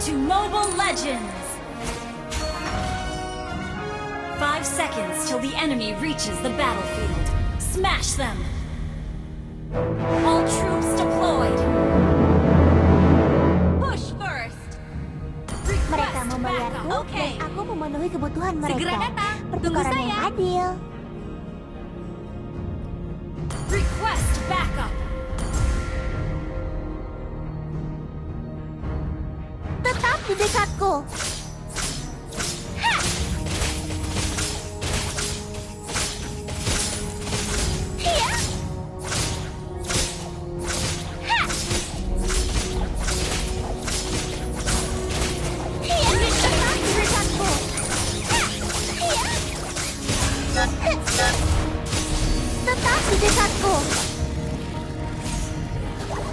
to Mobile Legends! 5 seconds till the enemy reaches the battlefield. Smash them! All troops deployed! Push first! Mereka Request membayarku backup. dan aku memenuhi kebutuhan mereka. Segera datang. Tunggu Pertukaran yang saya. adil. Request backup! Tetap di dekatku. Tetap di dekatku.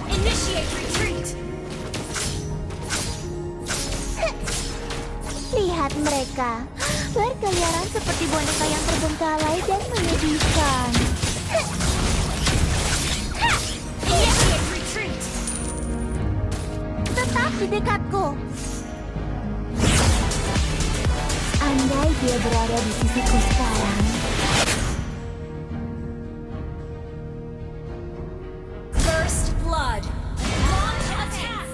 Initiate retreat! Lihat mereka berkeliaran seperti boneka yang terbengkalai dan menyedihkan. Initiate retreat! Tetap di dekatku. Andai dia berada di sisiku sekarang. First blood! Launch attack!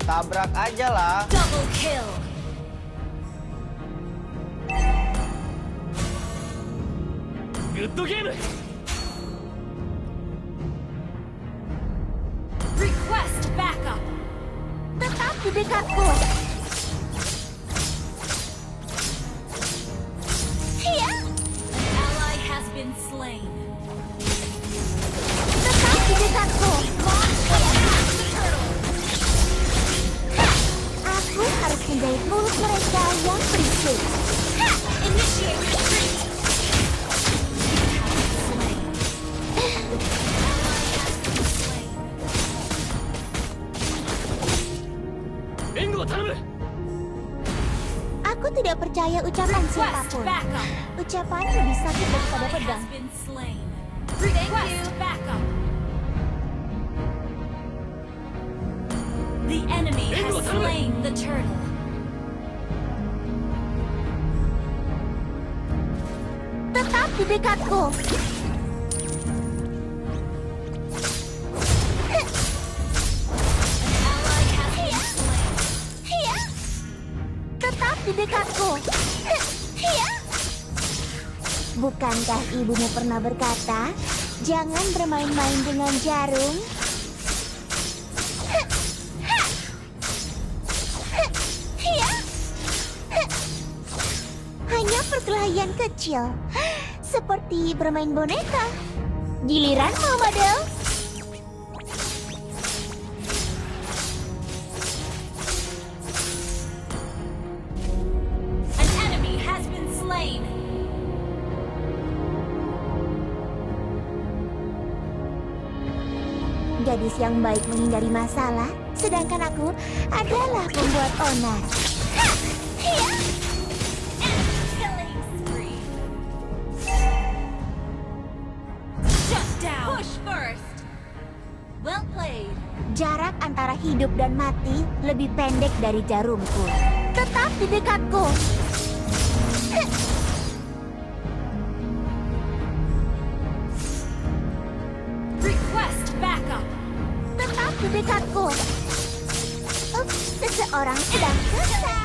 Tabrak aja lah. Double kill! Good game. Request backup! Tetap di dekatku. An ally has been slain. Tetap di dekatku. Launch attack the turtle! Aku harus menjahit mulut mereka yang berisik. Initiate retreat! Engo,頼む. Aku tidak percaya ucapan Request siapapun. backup! Ucapan lebih sakit daripada Ally pedang. has been slain. Request backup! The enemy has slain the turtle. Tetap di dekatku. Ally has been slain. Tetap di dekatku. Bukankah ibumu pernah berkata, jangan bermain-main dengan jarum? Hanya perkelahian kecil, seperti bermain boneka. Giliranmu, model. An enemy has been slain. Gadis yang baik menghindari masalah, sedangkan aku adalah pembuat onar. Killing spree. Shut down. Push first. Well played. Jarak antara hidup dan mati lebih pendek dari jarumku. Tetap di dekatku. Request backup. Tetap di dekatku. Ups, seseorang sedang kesal.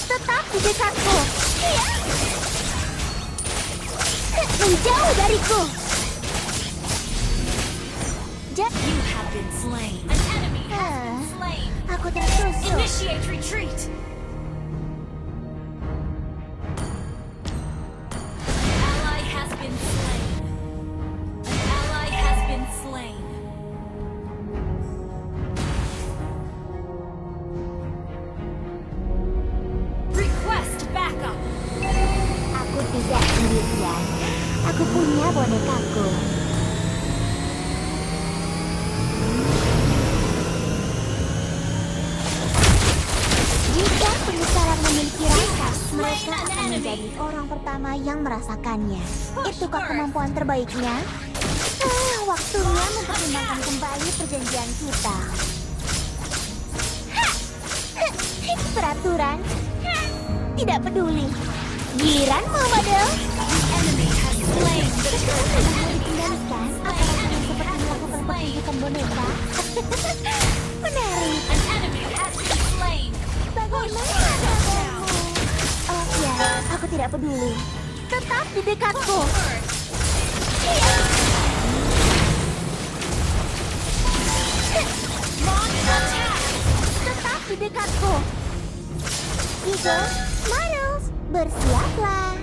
Tetap di dekatku. Menjauh dariku. You have been slain. An enemy has been slain. Aku tertusuk. Initiate retreat. Ally has been slain. An ally has been slain. Request backup. Aku tidak sendirian. Aku punya bonekaku. Jika penyesalan memiliki rasa, mereka akan menjadi orang pertama yang merasakannya. Itukah kemampuan terbaiknya? Waktunya mempertimbangkan kembali perjanjian kita. Peraturan? Tidak peduli. Giliran Model. Enemy has slain the turret. Dikendalikan apakah seperti melakukan pertunjukan boneka? Menarik. An enemy has been slain. Bagaimana kamu? Oh ya, aku tidak peduli. Tetap di dekatku. Launch attack. Tetap di dekatku. Eagle, Models, bersiaplah.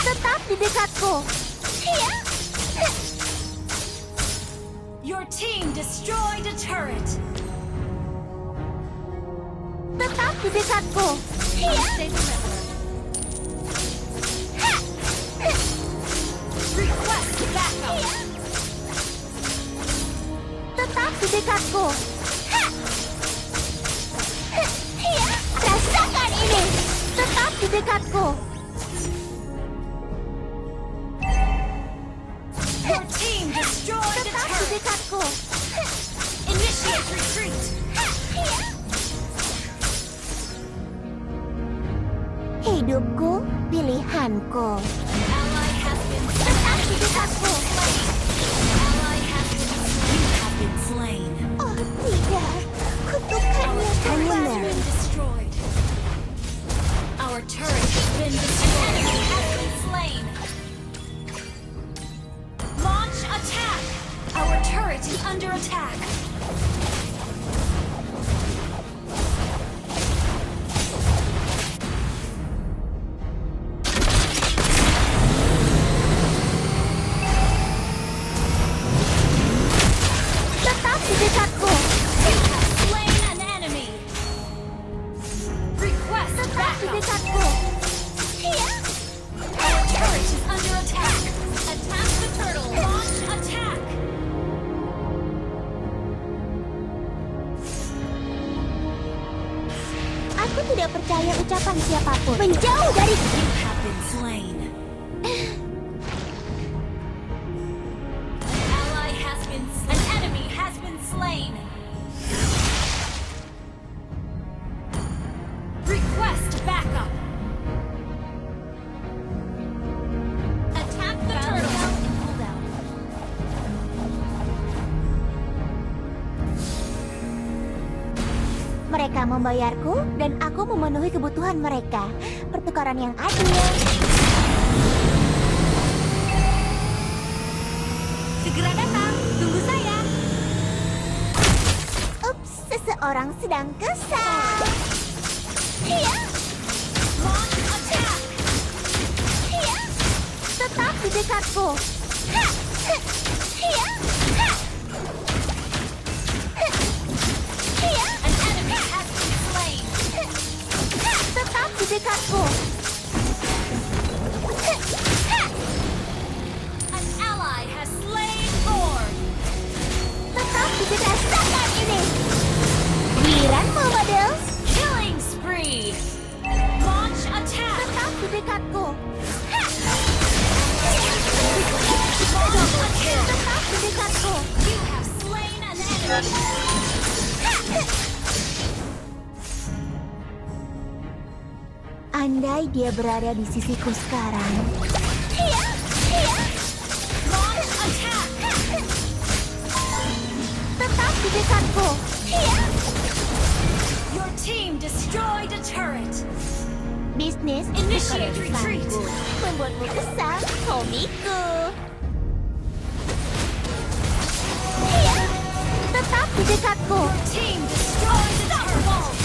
Tetap di dekatku. Your team destroyed a turret. Tetap di dekatku. Request backup. Tetap di dekatku. Rasakan ini. Tetap di dekatku. Your team destroyed a Tetap di turret. dekatku. Initiate retreat. Hidupku, pilihanku. Ally has been Tetap di dekatku. Ally has been slain. You have been slain. Oh tidak, kutukannya Has kembali. been destroyed. Our turret has been destroyed. Enemy has been slain. Launch attack. Our turret is under attack. Tetap di dekatku. You have slain an enemy. Request Tetap di backup. dekatku. Our turret is under attack. Attack the turtle. Launch attack. Aku tidak percaya ucapan siapapun. Menjauh dari... You have been slain. An ally has been slain. An enemy has been slain. Request backup. Attack the turtle. Mereka membayarku dan aku memenuhi kebutuhan mereka. Pertukaran yang adil. Segera datang. Tunggu saya. Ups, seseorang sedang kesal. Iya, Launch attack. iya. Tetap di dekatku. Ha, ha, iya, ha. Iya, An enemy has been slain. ha. Tetap di dekatku. Ha, ha. An ally has slain Thor. Tetap di dekat. Rasakan ini. Giliran Model. Killing spree. Launch attack. Tetap di dekatku. Ha. Double kill. Tetap di dekatku. You have slain an enemy. Andai dia berada di sisiku sekarang. Iya, iya. Launch attack. Tetap di dekatku. Iya. Your team destroyed a turret. Bisnis Initiate retreat. membuatmu kesal, homiku. Iya. Tetap di dekatku. Team destroyed a turret.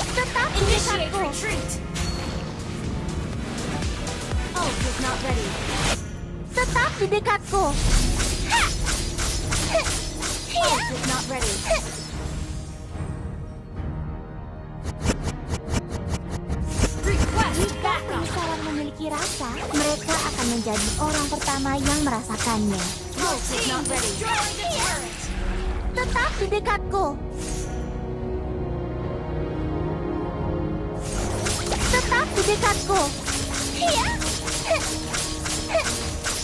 Tetap di Initiate dekatku. retreat. Ult is not ready. Tetap di dekatku. Ha! Iya. Ult is not ready. Request Jika backup. penyesalan memiliki rasa, mereka akan menjadi orang pertama yang merasakannya. Your team destroyed a turret. Tetap di dekatku. di dekatku. Iya.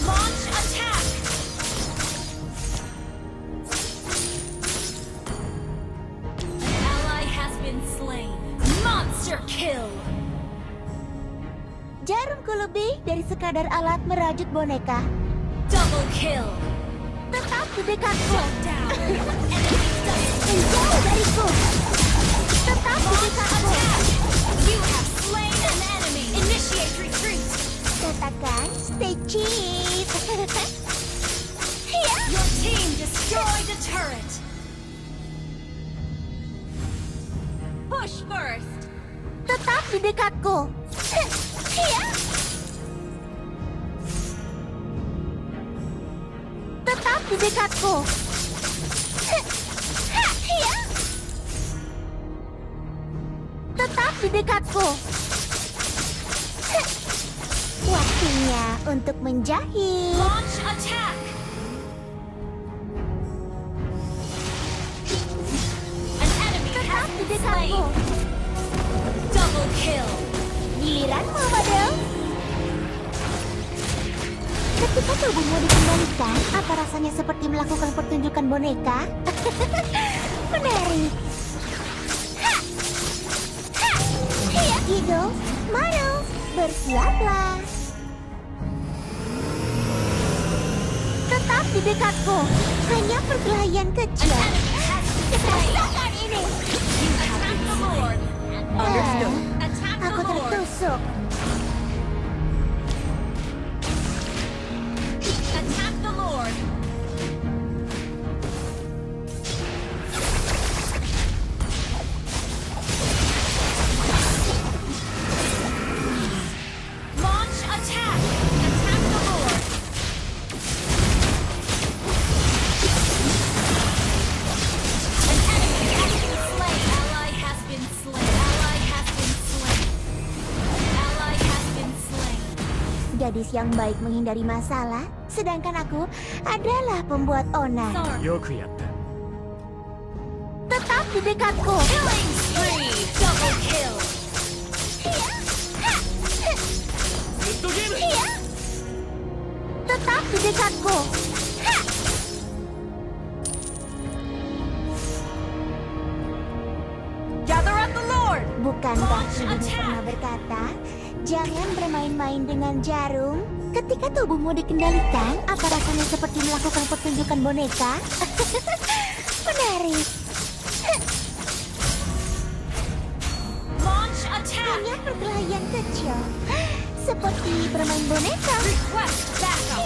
Launch attack. An ally has been slain. Monster kill. Jarumku lebih dari sekadar alat merajut boneka. Double kill. Tetap di dekatku. Shut down. Enemy double Menjauh dariku. Tetap di dekatku. You have slain an enemy. Initiate retreat. Katakan stay cheap. Iya. Your team destroyed a turret. Push first. Tetap di dekatku. Iya. Tetap di dekatku. Iya. Tetap di dekatku. Waktunya untuk menjahit. Launch attack. An enemy has Tetap di been dekatku. slain. Double kill. Giliranmu, Badel. Ketika tubuhmu dikembalikan, apa rasanya seperti melakukan pertunjukan boneka? Menarik. Ha! Ha! Hiya, Eagle, Maro, bersiaplah. Tetap di dekatku. Hanya perkelahian kecil. Enemy has been slain. Rasakan ini. You have been the Lord. Understood. Attack Aku the Lord. tertusuk. Attack the Lord. Launch attack. Attack the Lord. An enemy has been slain. Ally has been slain. Ally has been slain. Ally has been slain. Gadis yang baik menghindari masalah, sedangkan aku adalah pembuat onar. Sorry. よくやった Tetap di dekatku. Killing spree. Double kill. グッドゲーム Iya. Tetap di dekatku. Ha! Gather up the Lord. Bukankah ibumu pernah berkata, jangan bermain-main dengan jarum? Ketika tubuhmu dikendalikan, apa rasanya seperti melakukan pertunjukan boneka? Menarik. Launch attack. Hanya perkelahian kecil. Seperti bermain boneka. Request backup.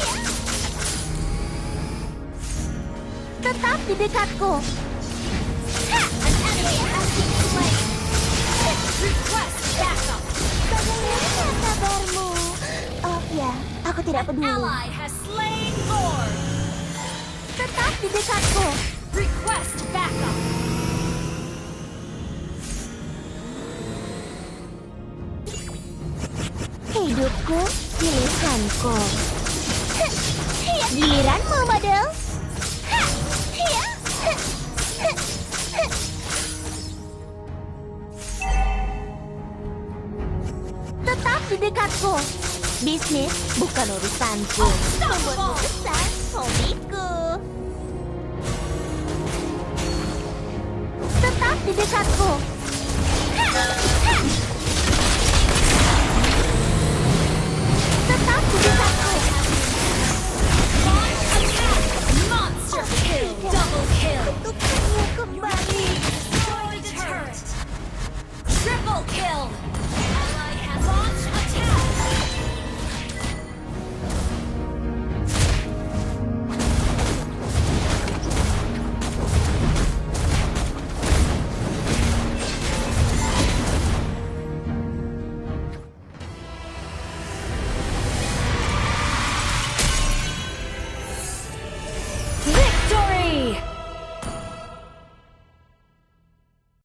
Tetap di dekatku. Ha! An enemy has been slain. Request backup. Bagaimana kabarmu? Oh ya, aku tidak An peduli. ally has slain Lord. Tetap di dekatku. Request backup. Hidupku, pilihanku. Giliranmu, Badel. Tetap di dekatku. Bisnis bukan urusanku. Membuatmu besar, hobiku. Tetap di dekatku.